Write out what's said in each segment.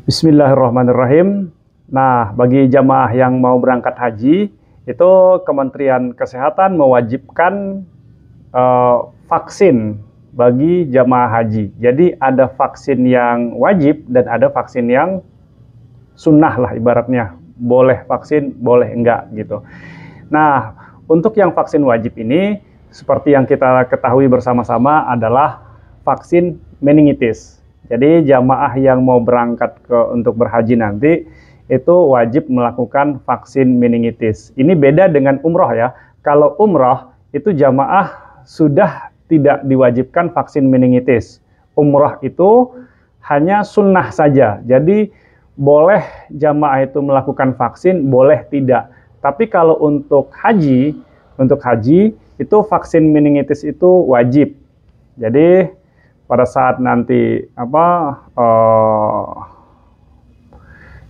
Bismillahirrahmanirrahim. Nah, bagi jamaah yang mau berangkat haji, itu Kementerian Kesehatan mewajibkan vaksin bagi jamaah haji. Jadi ada vaksin yang wajib dan ada vaksin yang sunnah lah ibaratnya. Boleh vaksin, boleh enggak gitu. Nah, untuk yang vaksin wajib ini, seperti yang kita ketahui bersama-sama adalah vaksin meningitis. Jadi jamaah yang mau berangkat untuk berhaji nanti itu wajib melakukan vaksin meningitis. Ini beda dengan umroh ya. Kalau umroh itu jamaah sudah tidak diwajibkan vaksin meningitis. Umroh itu hanya sunnah saja. Jadi boleh jamaah itu melakukan vaksin, boleh tidak. Tapi kalau untuk haji itu vaksin meningitis itu wajib. Jadi pada saat nanti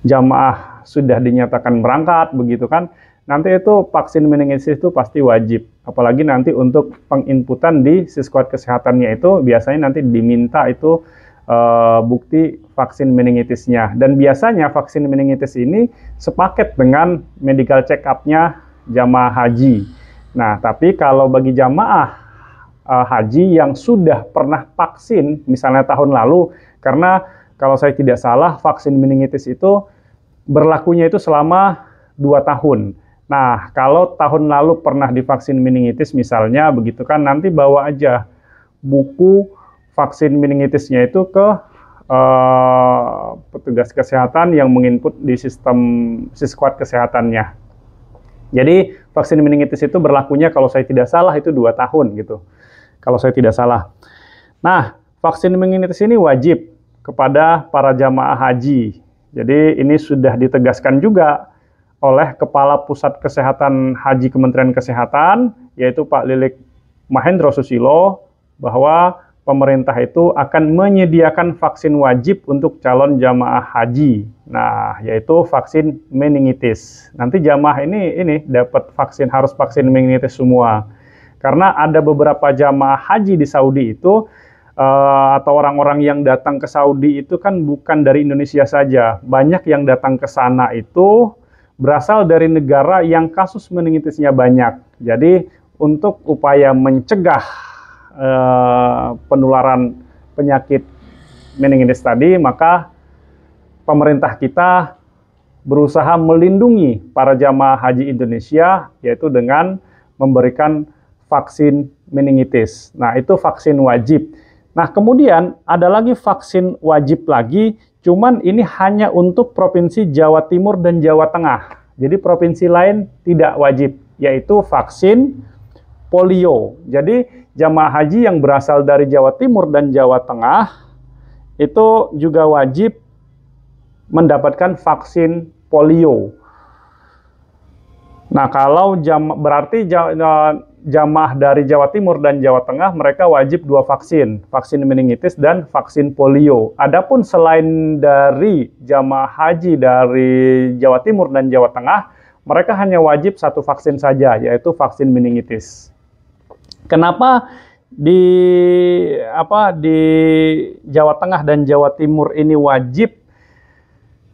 jamaah sudah dinyatakan berangkat begitu kan, nanti itu vaksin meningitis itu pasti wajib. Apalagi nanti untuk penginputan di siskuat kesehatannya itu biasanya nanti diminta itu bukti vaksin meningitisnya. Dan biasanya vaksin meningitis ini sepaket dengan medical check up-nya jamaah haji. Nah, tapi kalau bagi jamaah haji yang sudah pernah vaksin, misalnya tahun lalu, karena kalau saya tidak salah vaksin meningitis itu berlakunya itu selama 2 tahun. Nah, kalau tahun lalu pernah divaksin meningitis misalnya begitu kan, nanti bawa aja buku vaksin meningitisnya itu ke petugas kesehatan yang menginput di sistem siskuat kesehatannya. Jadi vaksin meningitis itu berlakunya kalau saya tidak salah itu 2 tahun gitu. Kalau saya tidak salah. Nah, vaksin meningitis ini wajib kepada para jamaah haji. Jadi ini sudah ditegaskan juga oleh Kepala Pusat Kesehatan Haji Kementerian Kesehatan, yaitu Pak Lilik Mahendro Susilo, bahwa pemerintah itu akan menyediakan vaksin wajib untuk calon jamaah haji. Nah, yaitu vaksin meningitis. Nanti jamaah ini dapat vaksin, harus vaksin meningitis semua. Karena ada beberapa jamaah haji di Saudi itu, atau orang-orang yang datang ke Saudi itu kan bukan dari Indonesia saja. Banyak yang datang ke sana itu berasal dari negara yang kasus meningitisnya banyak. Jadi untuk upaya mencegah penularan penyakit meningitis tadi, maka pemerintah kita berusaha melindungi para jamaah haji Indonesia, yaitu dengan memberikan vaksin meningitis. Nah, itu vaksin wajib. Nah, kemudian ada lagi vaksin wajib lagi, cuman ini hanya untuk Provinsi Jawa Timur dan Jawa Tengah. Jadi provinsi lain tidak wajib, yaitu vaksin polio. Jadi jamaah haji yang berasal dari Jawa Timur dan Jawa Tengah itu juga wajib mendapatkan vaksin polio. Nah, kalau berarti jamaah dari Jawa Timur dan Jawa Tengah mereka wajib 2 vaksin, vaksin meningitis dan vaksin polio. Adapun selain dari jamaah haji dari Jawa Timur dan Jawa Tengah, mereka hanya wajib 1 vaksin saja, yaitu vaksin meningitis. Kenapa di Jawa Tengah dan Jawa Timur ini wajib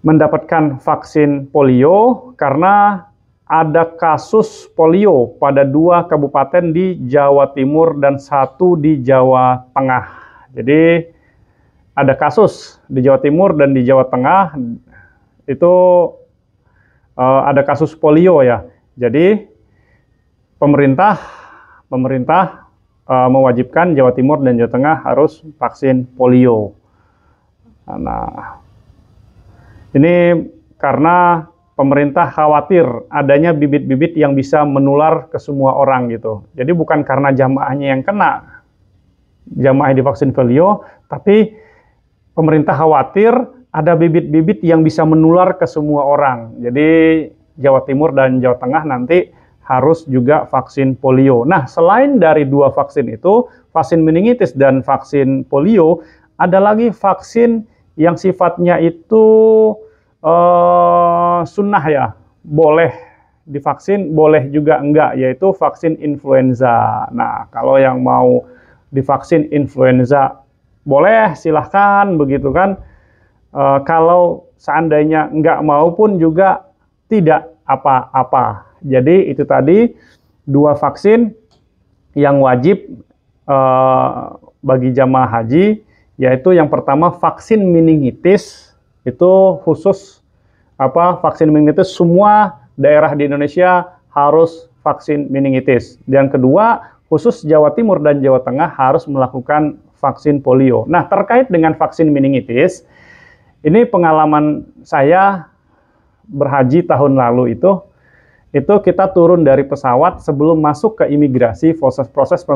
mendapatkan vaksin polio? Karena ada kasus polio pada 2 kabupaten di Jawa Timur dan 1 di Jawa Tengah. Jadi ada kasus di Jawa Timur dan di Jawa Tengah itu ada kasus polio ya. Jadi pemerintah mewajibkan Jawa Timur dan Jawa Tengah harus vaksin polio. Nah, ini karena pemerintah khawatir adanya bibit-bibit yang bisa menular ke semua orang gitu. Jadi bukan karena jamaahnya yang kena, jamaah divaksin polio, tapi pemerintah khawatir ada bibit-bibit yang bisa menular ke semua orang. Jadi Jawa Timur dan Jawa Tengah nanti harus juga vaksin polio. Nah, selain dari 2 vaksin itu, vaksin meningitis dan vaksin polio, ada lagi vaksin yang sifatnya itu sunnah ya, boleh divaksin, boleh juga enggak, yaitu vaksin influenza. Nah, kalau yang mau divaksin influenza boleh, silahkan begitu kan. Kalau seandainya nggak mau pun juga tidak apa-apa. Jadi itu tadi 2 vaksin yang wajib bagi jamaah haji, yaitu yang pertama vaksin meningitis, itu khusus vaksin meningitis semua daerah di Indonesia harus vaksin meningitis. Dan kedua, khusus Jawa Timur dan Jawa Tengah harus melakukan vaksin polio. Nah, terkait dengan vaksin meningitis, ini pengalaman saya berhaji tahun lalu itu kita turun dari pesawat sebelum masuk ke imigrasi, proses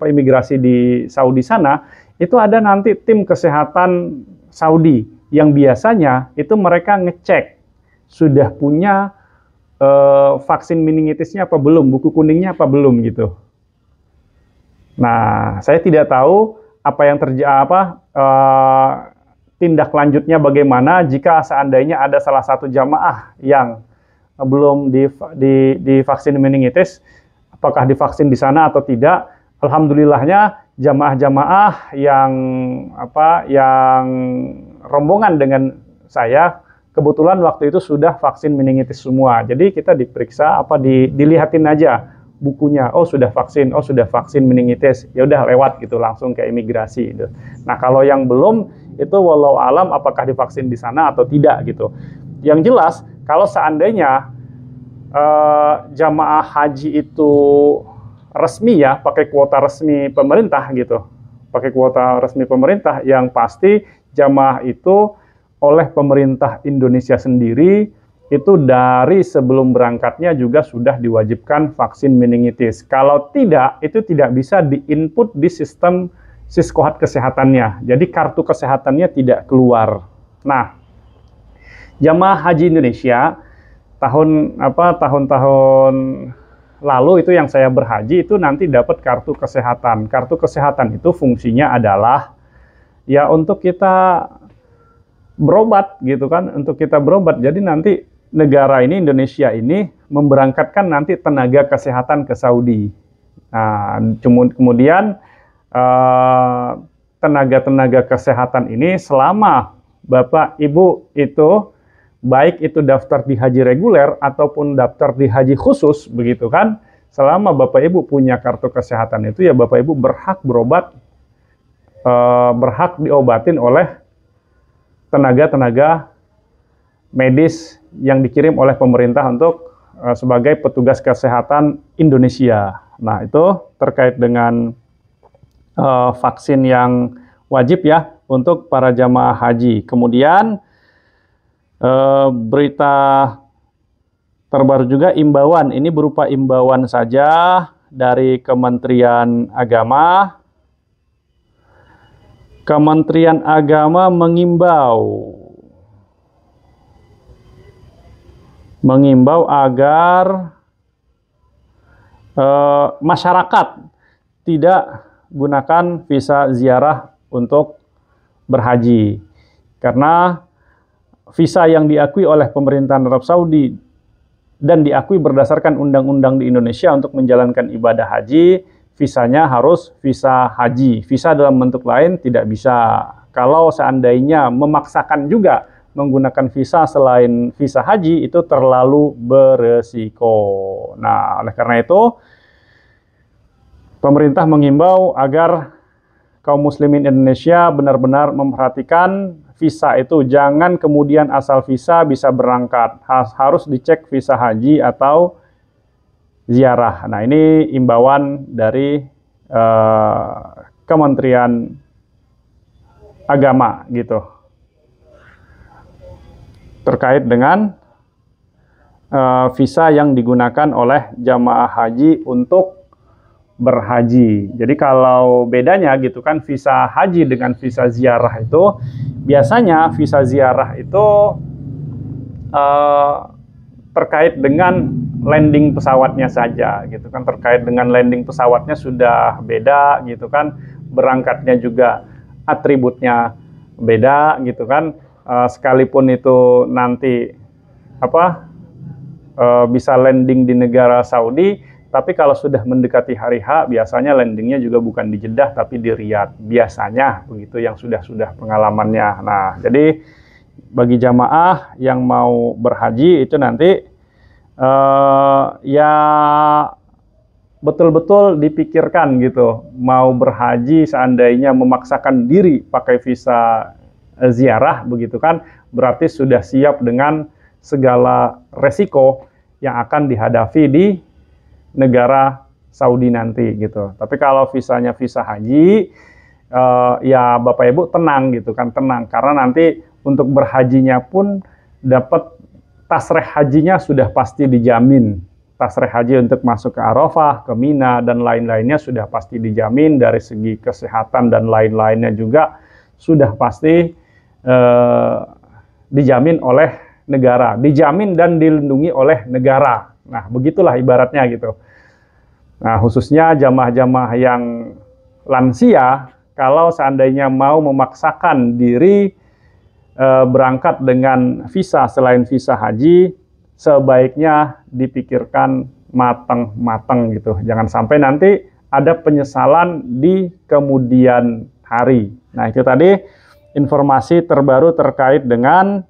imigrasi di Saudi sana, itu ada nanti tim kesehatan Saudi yang biasanya itu mereka ngecek sudah punya vaksin meningitisnya apa belum, buku kuningnya apa belum gitu. Nah, saya tidak tahu apa yang terjadi, tindak lanjutnya bagaimana jika seandainya ada salah satu jamaah yang belum divaksin meningitis, apakah divaksin di sana atau tidak. Alhamdulillahnya jamaah-jamaah yang rombongan dengan saya kebetulan waktu itu sudah vaksin meningitis semua. Jadi kita diperiksa dilihatin aja bukunya, oh sudah vaksin meningitis, ya udah lewat gitu langsung ke imigrasi gitu. Nah, kalau yang belum itu walau alam apakah divaksin di sana atau tidak gitu. Yang jelas kalau seandainya jamaah haji itu resmi ya, pakai kuota resmi pemerintah gitu. Pakai kuota resmi pemerintah, yang pasti jamaah itu oleh pemerintah Indonesia sendiri itu dari sebelum berangkatnya juga sudah diwajibkan vaksin meningitis. Kalau tidak, itu tidak bisa diinput di sistem Siskohat kesehatannya. Jadi kartu kesehatannya tidak keluar. Nah, jamaah haji Indonesia tahun-tahun lalu itu yang saya berhaji itu nanti dapat kartu kesehatan. Kartu kesehatan itu fungsinya adalah ya untuk kita berobat gitu kan, untuk kita berobat. Jadi nanti negara ini, Indonesia ini, memberangkatkan nanti tenaga kesehatan ke Saudi. Nah, kemudian tenaga-tenaga kesehatan ini selama Bapak Ibu itu, baik itu daftar di haji reguler ataupun daftar di haji khusus, begitu kan, selama Bapak Ibu punya kartu kesehatan itu, ya Bapak Ibu berhak berobat, berhak diobatin oleh tenaga-tenaga medis yang dikirim oleh pemerintah untuk sebagai petugas kesehatan Indonesia. Nah, itu terkait dengan vaksin yang wajib ya untuk para jamaah haji. Kemudian berita terbaru juga imbauan, ini berupa imbauan saja dari Kementerian Agama. Kementerian Agama mengimbau agar masyarakat tidak gunakan visa ziarah untuk berhaji, karena visa yang diakui oleh pemerintahan Arab Saudi dan diakui berdasarkan undang-undang di Indonesia untuk menjalankan ibadah haji, visanya harus visa haji. Visa dalam bentuk lain tidak bisa. Kalau seandainya memaksakan juga menggunakan visa selain visa haji, itu terlalu beresiko. Nah, oleh karena itu, pemerintah mengimbau agar kaum muslimin Indonesia benar-benar memperhatikan visa itu. Jangan kemudian asal visa bisa berangkat. Harus dicek visa haji atau ziarah. Nah, ini imbauan dari Kementerian Agama gitu, terkait dengan visa yang digunakan oleh jamaah haji untuk berhaji. Jadi kalau bedanya gitu kan, visa haji dengan visa ziarah itu, biasanya visa ziarah itu terkait dengan landing pesawatnya saja gitu kan, terkait dengan landing pesawatnya sudah beda gitu kan, berangkatnya juga atributnya beda gitu kan. Sekalipun itu nanti bisa landing di negara Saudi, Tapi kalau sudah mendekati hari H, biasanya landingnya juga bukan di Jeddah, tapi di Riyadh. Biasanya begitu yang sudah pengalamannya. Nah, jadi bagi jamaah yang mau berhaji itu nanti ya betul-betul dipikirkan gitu. Mau berhaji seandainya memaksakan diri pakai visa ziarah begitu kan, berarti sudah siap dengan segala resiko yang akan dihadapi di negara Saudi nanti gitu. Tapi kalau visanya visa haji, ya Bapak Ibu tenang gitu kan, tenang. Karena nanti untuk berhajinya pun dapat tasreh hajinya sudah pasti dijamin. Tasreh haji untuk masuk ke Arafah, ke Mina, dan lain-lainnya sudah pasti dijamin. Dari segi kesehatan dan lain-lainnya juga sudah pasti dijamin oleh negara. Dijamin dan dilindungi oleh negara. Nah, begitulah ibaratnya gitu. Nah, khususnya jamaah-jamaah yang lansia, kalau seandainya mau memaksakan diri berangkat dengan visa selain visa haji, sebaiknya dipikirkan matang-matang gitu. Jangan sampai nanti ada penyesalan di kemudian hari. Nah, itu tadi informasi terbaru terkait dengan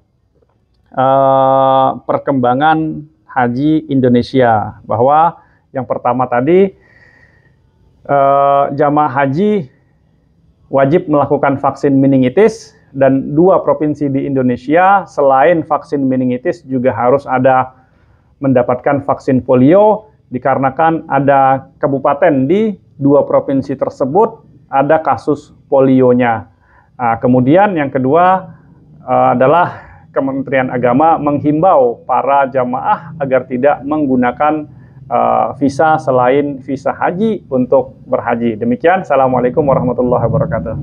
perkembangan haji Indonesia, bahwa yang pertama tadi jamaah haji wajib melakukan vaksin meningitis, dan 2 provinsi di Indonesia selain vaksin meningitis juga harus ada mendapatkan vaksin polio, dikarenakan ada kabupaten di 2 provinsi tersebut ada kasus polionya. Nah, kemudian yang kedua adalah Kementerian Agama menghimbau para jamaah agar tidak menggunakan visa selain visa haji untuk berhaji. Demikian, Assalamualaikum warahmatullahi wabarakatuh.